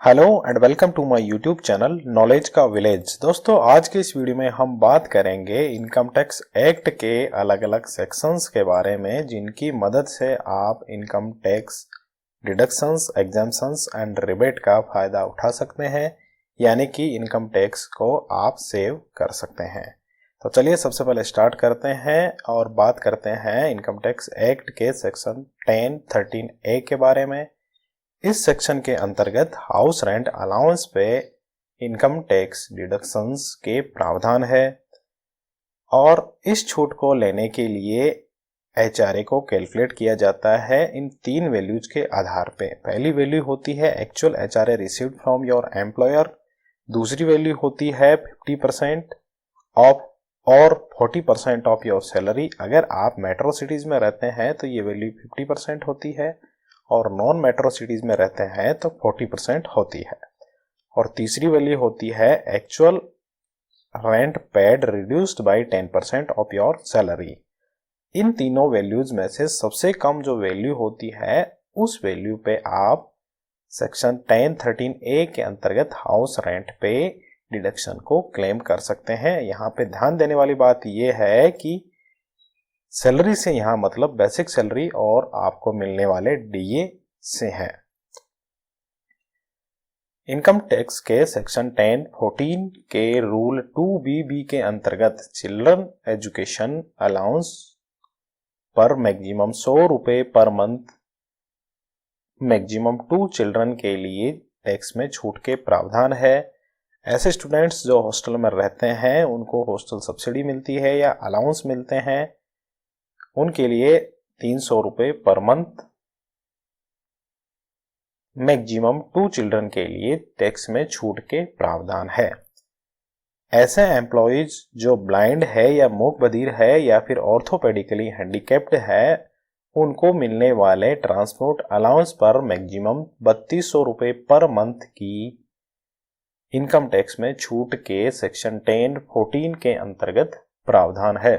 Hello and welcome to my YouTube channel knowledge का village. दोस्तों, आज के इस वीडियो में हम बात करेंगे इनकम टैक्स एक्ट के अलग अलग सेक्शंस के बारे में, जिनकी मदद से आप income tax deductions, exemptions and rebate का फायदा उठा सकते हैं, यानी कि इनकम टैक्स को आप सेव कर सकते हैं। तो चलिए सबसे पहले स्टार्ट करते हैं और बात करते हैं इनकम टैक्स एक्ट के सेक्शन 10, 13A के बारे में। इस सेक्शन के अंतर्गत हाउस रेंट अलाउंस पे इनकम टैक्स डिडक्शंस के प्रावधान है और इस छूट को लेने के लिए एचआरए को कैलकुलेट किया जाता है इन तीन वैल्यूज के आधार पे। पहली वैल्यू होती है actual HRA received from your employer, दूसरी वैल्यू होती है 50% ऑफ और 40% ऑफ योर सैलरी। अगर आप मेट्रो सिटीज में रहते हैं तो ये वैल्यू 50% होती है और नॉन मेट्रो सिटीज में रहते हैं तो 40% होती है। और तीसरी वैल्यू होती है actual rent paid reduced by 10% of your salary. इन तीनों वैल्यूज में से सबसे कम जो वैल्यू होती है उस वैल्यू पे आप सेक्शन 10, 13A के अंतर्गत हाउस रेंट पे डिडक्शन को क्लेम कर सकते हैं। यहाँ पे ध्यान देने वाली बात यह है कि सैलरी से यहाँ मतलब बेसिक सैलरी और आपको मिलने वाले डीए से है। इनकम टैक्स के सेक्शन 10, 14 के रूल 2BB के अंतर्गत चिल्ड्रन एजुकेशन अलाउंस पर मैक्सिमम 100 रुपए पर मंथ मैक्सिमम 2 चिल्ड्रन के लिए टैक्स में छूट के प्रावधान है। ऐसे स्टूडेंट्स जो हॉस्टल में रहते हैं उनको हॉस्टल सब्सिडी मिलती है या अलाउंस मिलते हैं, उनके लिए 300 रुपए पर मंथ मैक्सिमम 2 चिल्ड्रन के लिए टैक्स में छूट के प्रावधान है। ऐसे एम्प्लॉइज जो ब्लाइंड है या मूक बधिर है या फिर ऑर्थोपेडिकली हैंडीकैप्ड है, उनको मिलने वाले ट्रांसपोर्ट अलाउंस पर मैक्सिमम 3200 रुपए पर मंथ की इनकम टैक्स में छूट के सेक्शन 10, 14 के अंतर्गत प्रावधान है।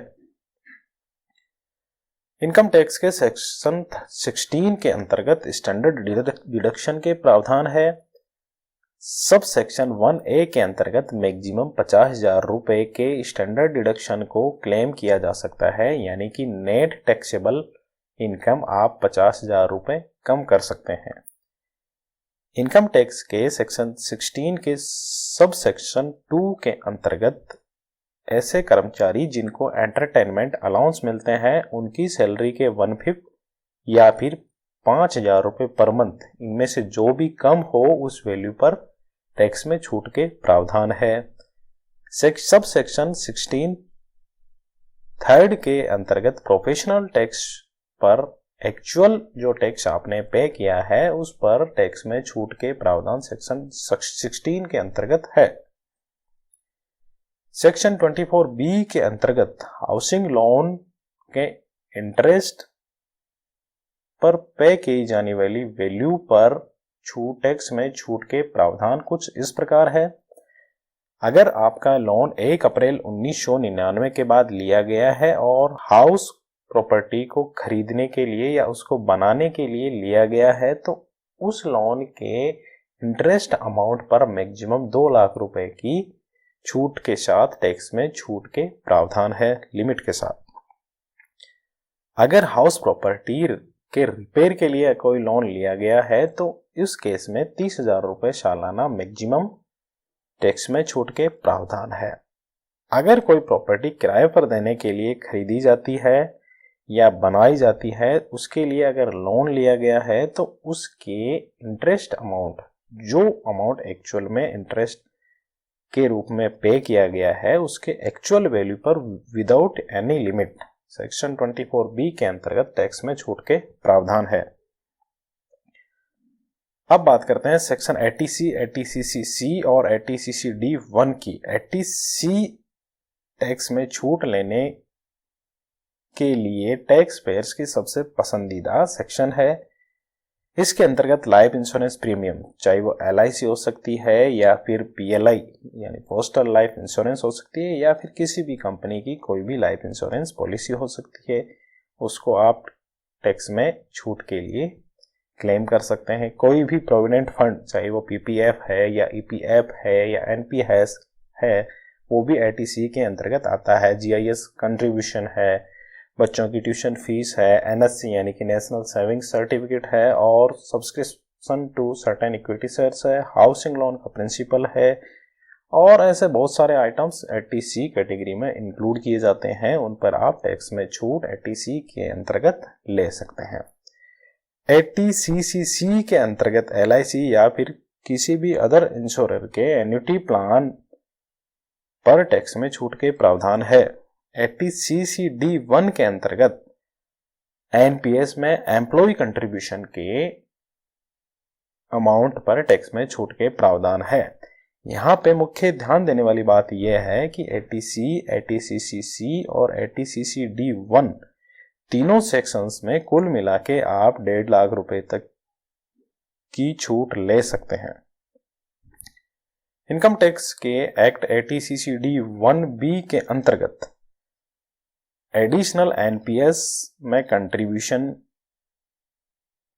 इनकम टैक्स के सेक्शन 16 के अंतर्गत स्टैंडर्ड डिडक्शन के प्रावधान है। सब सेक्शन 1A के अंतर्गत मैक्सिमम 50,000 रुपए के स्टैंडर्ड डिडक्शन को क्लेम किया जा सकता है, यानी कि नेट टैक्सेबल इनकम आप 50,000 रुपए कम कर सकते हैं। इनकम टैक्स के सेक्शन 16 के सब सेक्शन 2 के अंतर्गत ऐसे कर्मचारी जिनको एंटरटेनमेंट अलाउंस मिलते हैं, उनकी सैलरी के 1/5 या फिर 5,000 रुपए पर मंथ, इनमें से जो भी कम हो उस वैल्यू पर टैक्स में छूट के प्रावधान है। सब सेक्शन 16 थर्ड के अंतर्गत प्रोफेशनल टैक्स पर एक्चुअल जो टैक्स आपने पे किया है उस पर टैक्स में छूट के प्रावधान सेक्शन 16 के अंतर्गत है। सेक्शन 24B के अंतर्गत हाउसिंग लोन के इंटरेस्ट पर पे की जाने वाली वैल्यू पर छूट टैक्स में छूट के प्रावधान कुछ इस प्रकार है। अगर आपका लोन 1 अप्रैल 1999 के बाद लिया गया है और हाउस प्रॉपर्टी को खरीदने के लिए या उसको बनाने के लिए लिया गया है, तो उस लोन के इंटरेस्ट अमाउंट पर मैक्सिमम 2 लाख रुपए की छूट के साथ टैक्स में छूट के प्रावधान है, लिमिट के साथ। अगर हाउस प्रॉपर्टी के रिपेयर के लिए कोई लोन लिया गया है तो इस केस में 30,000 रुपए सालाना मैक्सिमम टैक्स में छूट के प्रावधान है। अगर कोई प्रॉपर्टी किराए पर देने के लिए खरीदी जाती है या बनाई जाती है, उसके लिए अगर लोन लिया गया है तो उसके इंटरेस्ट अमाउंट, जो अमाउंट एक्चुअल में इंटरेस्ट के रूप में पे किया गया है, उसके एक्चुअल वैल्यू पर without any limit section 24B के अंतर्गत टैक्स में छूट के प्रावधान है। अब बात करते हैं सेक्शन 80C, 80CC और 80CCD1 की। 80C टैक्स में छूट लेने के लिए टैक्स पेयर्स की सबसे पसंदीदा सेक्शन है। इसके अंतर्गत लाइफ इंश्योरेंस प्रीमियम, चाहे वो LIC हो सकती है या फिर PLI यानी पोस्टल लाइफ इंश्योरेंस हो सकती है, या फिर किसी भी कंपनी की कोई भी लाइफ इंश्योरेंस पॉलिसी हो सकती है, उसको आप टैक्स में छूट के लिए क्लेम कर सकते हैं। कोई भी प्रोविडेंट फंड, चाहे वो पीपीएफ है या ईपीएफ है या एनपीएस है, वो भी एटीसी के अंतर्गत आता है। जीआईएस कंट्रीब्यूशन है, बच्चों की ट्यूशन फीस है, एनएससी यानी कि नेशनल सेविंग सर्टिफिकेट है, और subscription to certain equity shares है, हाउसिंग लोन का प्रिंसिपल है, और ऐसे बहुत सारे आइटम्स एटीसी कैटेगरी में इंक्लूड किए जाते हैं। उन पर आप टैक्स में छूट एटीसी के अंतर्गत ले सकते हैं। एटीसीसीसी के अंतर्गत एलआईसी या फिर किसी भी अदर इंश्योरर के एन्युटी प्लान पर टैक्स में छूट के प्रावधान है। एटीसीसीडी 1 के अंतर्गत एनपीएस में एम्प्लॉय कंट्रीब्यूशन के अमाउंट पर टैक्स में छूट के प्रावधान है। यहाँ पे मुख्य ध्यान देने वाली बात यह है कि एटीसी, एटीसीसीसी और एटीसीसीडी 1 तीनों सेक्शंस में कुल मिला के आप 1.5 लाख रुपए तक की छूट ले सकते हैं। इनकम टैक्स के एक्ट एटीसीसीडी 1B के अंतर्गत एडिशनल एनपीएस में कंट्रीब्यूशन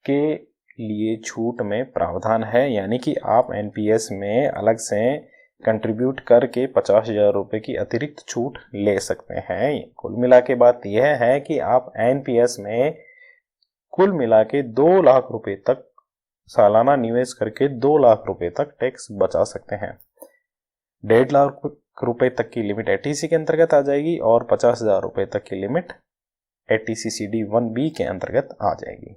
के लिए छूट में प्रावधान है, यानी कि आप एनपीएस में अलग से कंट्रीब्यूट करके 50,000 रुपए की अतिरिक्त छूट ले सकते हैं। कुल मिला के बात यह है कि आप एनपीएस में कुल मिला के 2 लाख रुपए तक सालाना निवेश करके 2 लाख रुपए तक टैक्स बचा सकते हैं। 1.5 लाख रुपए तक की लिमिट एटीसी के अंतर्गत आ जाएगी और 50,000 रुपए तक की लिमिट एटीसीसीडी 1B के अंतर्गत आ जाएगी।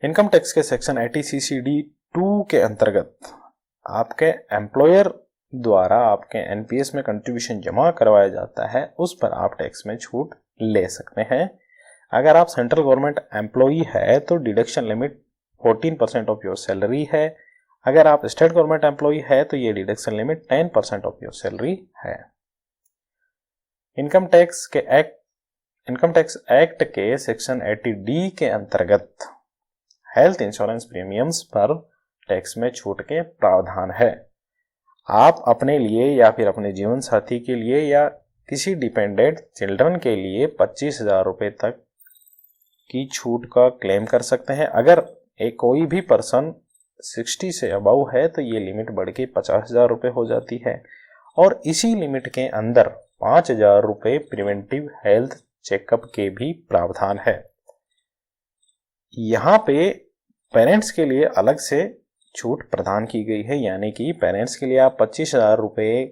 इनकम टैक्स के सेक्शन एटीसीसीडी 2 के अंतर्गत आपके एम्प्लॉयर द्वारा आपके एनपीएस में कंट्रीब्यूशन जमा करवाया जाता है, उस पर आप टैक्स में छूट ले सकते हैं। अगर आप सेंट्रल गवर्नमेंट एम्प्लॉई है तो deduction limit 14% of your salary है। अगर आप स्टेट गवर्नमेंट एम्प्लॉई है तो ये deduction limit 10% of your salary है। इनकम टैक्स एक्ट के सेक्शन 80D के अंतर्गत हेल्थ इंश्योरेंस प्रीमियम्स पर टैक्स में छूट के प्रावधान है। आप अपने लिए या फिर अपने जीवन साथी के लिए या किसी डिपेंडेंट चिल्ड्रन के लिए 25,000 रुपए तक की छूट का क्लेम कर सकते हैं। अगर कोई भी पर्सन 60 से अबव है तो ये लिमिट बढ़ के 50,000 रुपए हो जाती है, और इसी लिमिट के अंदर 5,000 रुपए प्रिवेंटिव हेल्थ चेकअप के भी प्रावधान है। यहाँ पे पेरेंट्स के लिए अलग से छूट प्रदान की गई है, यानी कि पेरेंट्स के लिए आप 25,000 रुपए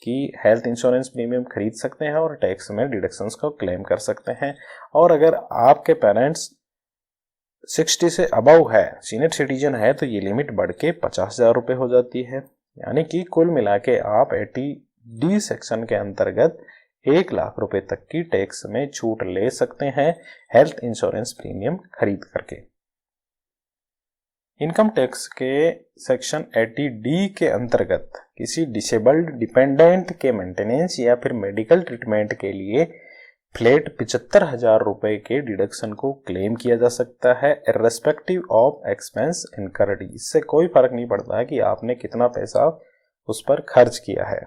की हेल्थ इंश्योरेंस प्रीमियम खरीद सकते हैं और टैक्स में डिडक्शंस को क्लेम कर सकते हैं। और अगर आपके पेरेंट्स 60 से अबव है, सीनियर सिटीजन है, तो ये लिमिट बढ़ के 50,000 रुपए हो जाती है, यानी कि कुल मिला के आप 80D सेक्शन के अंतर्गत 1 लाख रुपए तक की टैक्स में छूट ले सकते हैं हेल्थ इंश्योरेंस प्रीमियम खरीद करके। इनकम टैक्स के सेक्शन 80D के अंतर्गत किसी डिसेबल्ड डिपेंडेंट के मेंटेनेंस या फिर मेडिकल ट्रीटमेंट के लिए फ्लैट 75,000 रुपए के डिडक्शन को क्लेम किया जा सकता है, इर्रेस्पेक्टिव ऑफ एक्सपेंस इनकर्ड। इससे कोई फर्क नहीं पड़ता है कि आपने कितना पैसा उस पर खर्च किया है।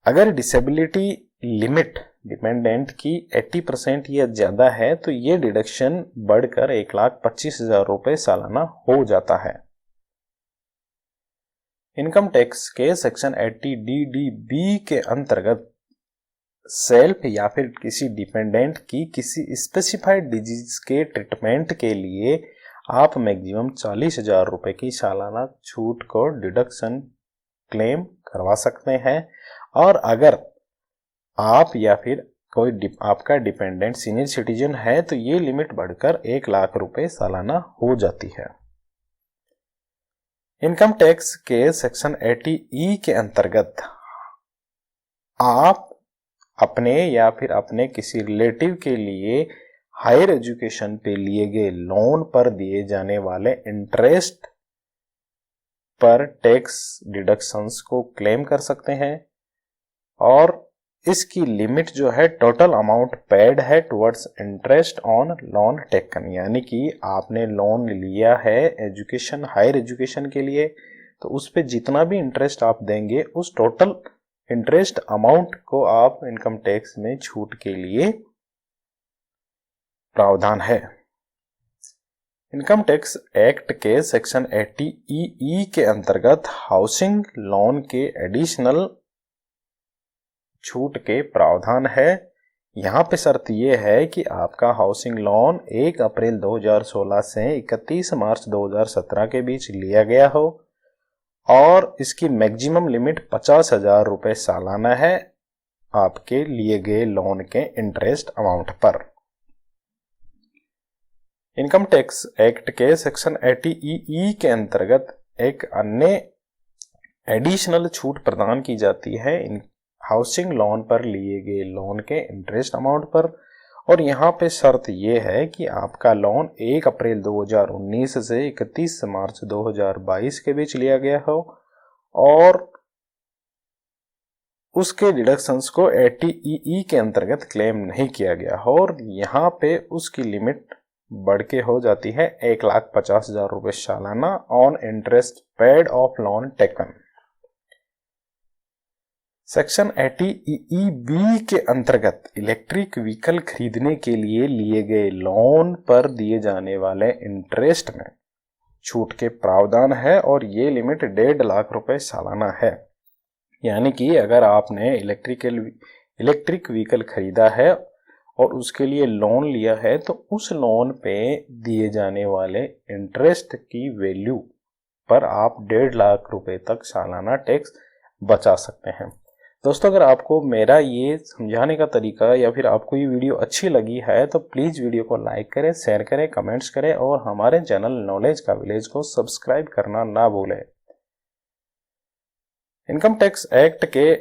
अगर डिसेबिलिटी लिमिट डिपेंडेंट की 80% या ज्यादा है तो ये डिडक्शन बढ़कर 1,25,000 रुपए सालाना हो जाता है। इनकम टैक्स के सेक्शन 80DDB के अंतर्गत सेल्फ या फिर किसी डिपेंडेंट की किसी स्पेसिफाइड डिजीज के ट्रीटमेंट के लिए आप मैक्सिमम 40,000 रुपए की सालाना छूट को डिडक्शन क्लेम करवा सकते हैं। और अगर आप या फिर कोई आपका डिपेंडेंट सीनियर सिटीजन है तो ये लिमिट बढ़कर 1 लाख रुपए सालाना हो जाती है। इनकम टैक्स के सेक्शन 80E के अंतर्गत आप अपने या फिर अपने किसी रिलेटिव के लिए हायर एजुकेशन पे लिए गए लोन पर दिए जाने वाले इंटरेस्ट पर टैक्स डिडक्शंस को क्लेम कर सकते हैं, और इसकी लिमिट जो है टोटल अमाउंट पेड है towards interest on loan taken, यानी कि आपने लोन लिया है एजुकेशन, हायर एजुकेशन के लिए, तो उस पे जितना भी इंटरेस्ट आप देंगे उस टोटल इंटरेस्ट अमाउंट को आप इनकम टैक्स में छूट के लिए प्रावधान है। इनकम टैक्स एक्ट के सेक्शन 80 के अंतर्गत हाउसिंग लोन के एडिशनल छूट के प्रावधान है। यहाँ पे शर्त ये है कि आपका हाउसिंग लोन 1 अप्रैल 2016 से 31 मार्च 2017 के बीच लिया गया हो और इसकी मैक्सिमम लिमिट 50,000 रुपये सालाना है आपके लिए गए लोन के इंटरेस्ट अमाउंट पर। इनकम टैक्स एक्ट के सेक्शन 80 के अंतर्गत एक अन्य एडिशनल छूट प्रदान की जाती है हाउसिंग लोन पर लिए गए लोन के इंटरेस्ट अमाउंट पर, और यहाँ पे शर्त ये है कि आपका लोन 1 अप्रैल 2019 से 31 मार्च 2022 के बीच लिया गया हो और उसके डिडक्शंस को 80 के अंतर्गत क्लेम नहीं किया गया हो, और यहाँ पे उसकी लिमिट बढ़ के हो जाती है 1,50,000 रुपये सालाना on interest paid of loan taken. Section 80 B के अंतर्गत इलेक्ट्रिक व्हीकल खरीदने के लिए गए लोन पर दिए जाने वाले इंटरेस्ट में छूट के प्रावधान है और ये लिमिट 1.5 लाख रुपए सालाना है। यानी कि अगर आपने इलेक्ट्रिक व्हीकल खरीदा है और उसके लिए लोन लिया है तो उस लोन पे दिए जाने वाले इंटरेस्ट की वैल्यू पर आप 1.5 लाख रुपए तक सालाना टैक्स बचा सकते हैं। दोस्तों, अगर आपको मेरा ये समझाने का तरीका या फिर आपको ये वीडियो अच्छी लगी है तो प्लीज़ वीडियो को लाइक करें, शेयर करें, कमेंट्स करें और हमारे चैनल नॉलेज का विलेज को सब्सक्राइब करना ना भूलें। इनकम टैक्स एक्ट के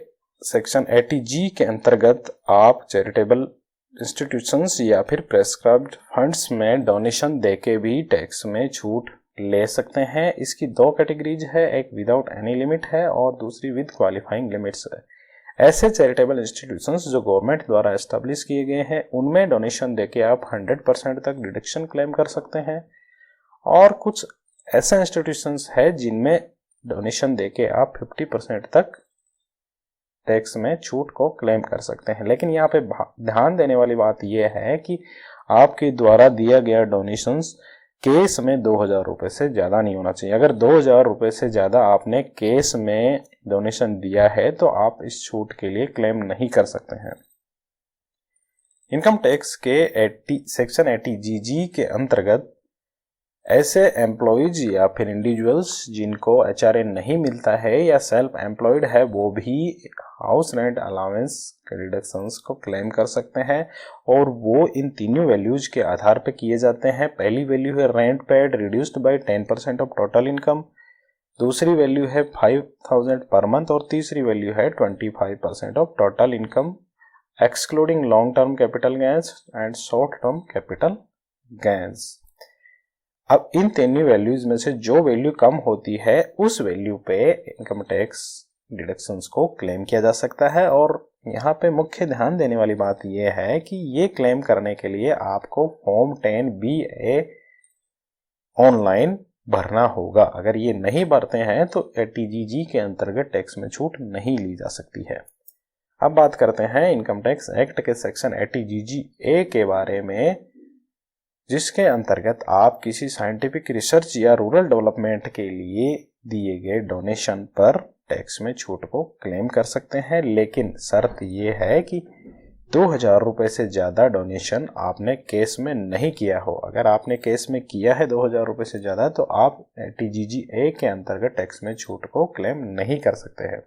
सेक्शन 80G के अंतर्गत आप चैरिटेबल इंस्टीट्यूशंस या फिर प्रेस्क्राइब्ड फंड्स में डोनेशन देके भी टैक्स में छूट ले सकते हैं। इसकी 2 कैटेगरीज है, एक विदाउट एनी लिमिट है और दूसरी विद क्वालिफाइंग लिमिट्स है। ऐसे चैरिटेबल इंस्टीट्यूशंस जो गवर्नमेंट द्वारा एस्टेब्लिश किए गए हैं उनमें डोनेशन देके आप 100% तक डिडक्शन क्लेम कर सकते हैं और कुछ ऐसे इंस्टीट्यूशंस है जिनमें डोनेशन देके आप 50% तक टैक्स में छूट को क्लेम कर सकते हैं। लेकिन यहाँ पे ध्यान देने वाली बात यह है कि आपके द्वारा दिया गया डोनेशंस केस में 2,000 रुपये से ज़्यादा नहीं होना चाहिए। अगर 2,000 रुपये से ज़्यादा आपने केस में डोनेशन दिया है तो आप इस छूट के लिए क्लेम नहीं कर सकते हैं। इनकम टैक्स के सेक्शन 80G के अंतर्गत ऐसे एम्प्लॉयज या फिर इंडिविजुअल्स जिनको HRA नहीं मिलता है या सेल्फ एम्प्लॉयड है वो भी हाउस रेंट अलाउंस के रिडक्शंस को क्लेम कर सकते हैं और वो इन तीनों वैल्यूज के आधार पर किए जाते हैं। पहली वैल्यू है rent paid reduced by 10% of total income, दूसरी वैल्यू है 5,000 पर मंथ और तीसरी वैल्यू है 25% of total income excluding long term capital gains and short term capital gains. अब इन तीनों वैल्यूज में से जो वैल्यू कम होती है उस वैल्यू पे इनकम टैक्स डिडक्शंस को क्लेम किया जा सकता है। और यहाँ पे मुख्य ध्यान देने वाली बात यह है कि ये क्लेम करने के लिए आपको फॉर्म 10BA ऑनलाइन भरना होगा। अगर ये नहीं भरते हैं तो 80G के अंतर्गत टैक्स में छूट नहीं ली जा सकती है। अब बात करते हैं इनकम टैक्स एक्ट के सेक्शन 80GA के बारे में, जिसके अंतर्गत आप किसी साइंटिफिक रिसर्च या रूरल डेवलपमेंट के लिए दिए गए डोनेशन पर टैक्स में छूट को क्लेम कर सकते हैं। लेकिन शर्त ये है कि 2,000 रुपये से ज़्यादा डोनेशन आपने केस में नहीं किया हो। अगर आपने केस में किया है 2,000 रुपये से ज़्यादा तो आप 80GA के अंतर्गत टैक्स में छूट को क्लेम नहीं कर सकते हैं।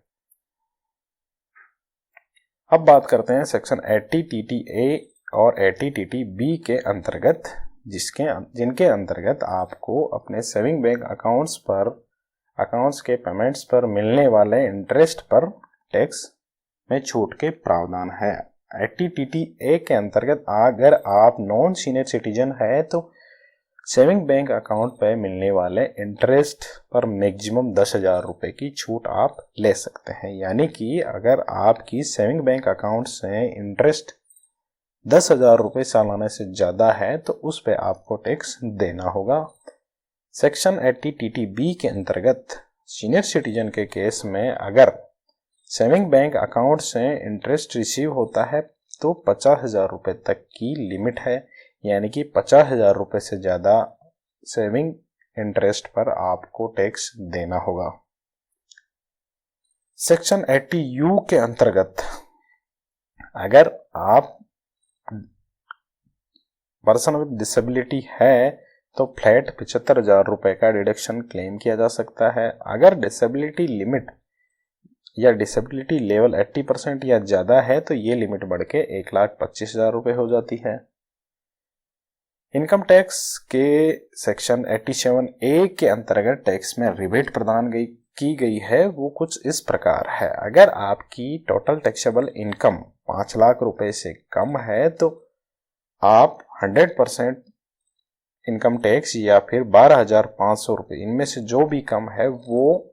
अब बात करते हैं सेक्शन 80TTA और 80TTB के अंतर्गत, जिनके अंतर्गत आपको अपने सेविंग बैंक अकाउंट्स के पेमेंट्स पर मिलने वाले इंटरेस्ट पर टैक्स में छूट के प्रावधान है। 80TTA के अंतर्गत अगर आप नॉन सीनियर सिटीजन है तो सेविंग बैंक अकाउंट पर मिलने वाले इंटरेस्ट पर मैक्सिमम 10,000 रुपये की छूट आप ले सकते हैं। यानी कि अगर आपकी सेविंग बैंक अकाउंट से इंटरेस्ट 10,000 रुपये सालाना से ज़्यादा है तो उस पर आपको टैक्स देना होगा। सेक्शन 80TTB के अंतर्गत सीनियर सिटीजन के केस में अगर सेविंग बैंक अकाउंट से इंटरेस्ट रिसीव होता है तो 50,000 रुपये तक की लिमिट है। यानी कि 50,000 रुपये से ज़्यादा सेविंग इंटरेस्ट पर आपको टैक्स देना होगा। सेक्शन 80U के अंतर्गत अगर आप पर्सन विद डिसेबिलिटी है तो फ्लैट 75,000 रुपए का डिडक्शन क्लेम किया जा सकता है। अगर डिसेबिलिटी लिमिट या डिसेबिलिटी लेवल 80% या ज़्यादा है तो ये लिमिट बढ़ के 1,25,000 रुपये हो जाती है। इनकम टैक्स के सेक्शन 87A के अंतर्गत टैक्स में रिबेट प्रदान की गई है वो कुछ इस प्रकार है। अगर आपकी टोटल टैक्सेबल इनकम 5 लाख रुपए से कम है तो आप 100% इनकम टैक्स या फिर 12,500 रुपये इनमें से जो भी कम है वो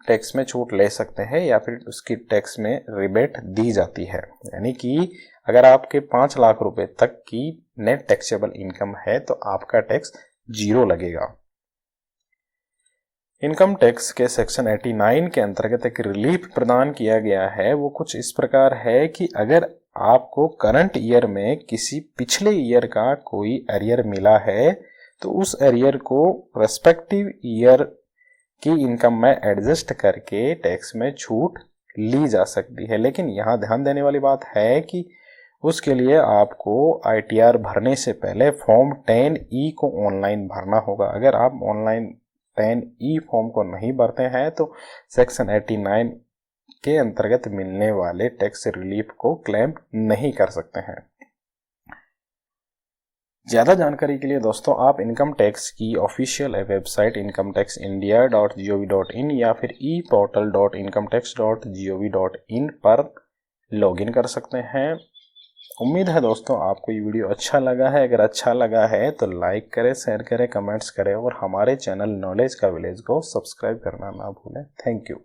टैक्स में छूट ले सकते हैं या फिर उसकी टैक्स में रिबेट दी जाती है। यानी कि अगर आपके 5 लाख रुपए तक की नेट टैक्सेबल इनकम है तो आपका टैक्स 0 लगेगा। इनकम टैक्स के सेक्शन 89 के अंतर्गत एक रिलीफ प्रदान किया गया है वो कुछ इस प्रकार है कि अगर आपको करंट ईयर में किसी पिछले ईयर का कोई एरियर मिला है तो उस एरियर को रेस्पेक्टिव ईयर की इनकम में एडजस्ट करके टैक्स में छूट ली जा सकती है। लेकिन यहाँ ध्यान देने वाली बात है कि उसके लिए आपको ITR भरने से पहले फॉर्म 10E को ऑनलाइन भरना होगा। अगर आप ऑनलाइन 10E फॉर्म को नहीं भरते हैं तो सेक्शन 89 के अंतर्गत मिलने वाले टैक्स रिलीफ को क्लेम नहीं कर सकते हैं। ज़्यादा जानकारी के लिए दोस्तों आप इनकम टैक्स की ऑफिशियल वेबसाइट incometaxindia.gov.in या फिर eportal.incometax.gov.in पर लॉगिन कर सकते हैं। उम्मीद है दोस्तों आपको ये वीडियो अच्छा लगा है। अगर अच्छा लगा है तो लाइक करें, शेयर करें, कमेंट्स करें और हमारे चैनल नॉलेज का विलेज को सब्सक्राइब करना ना भूलें। Thank you.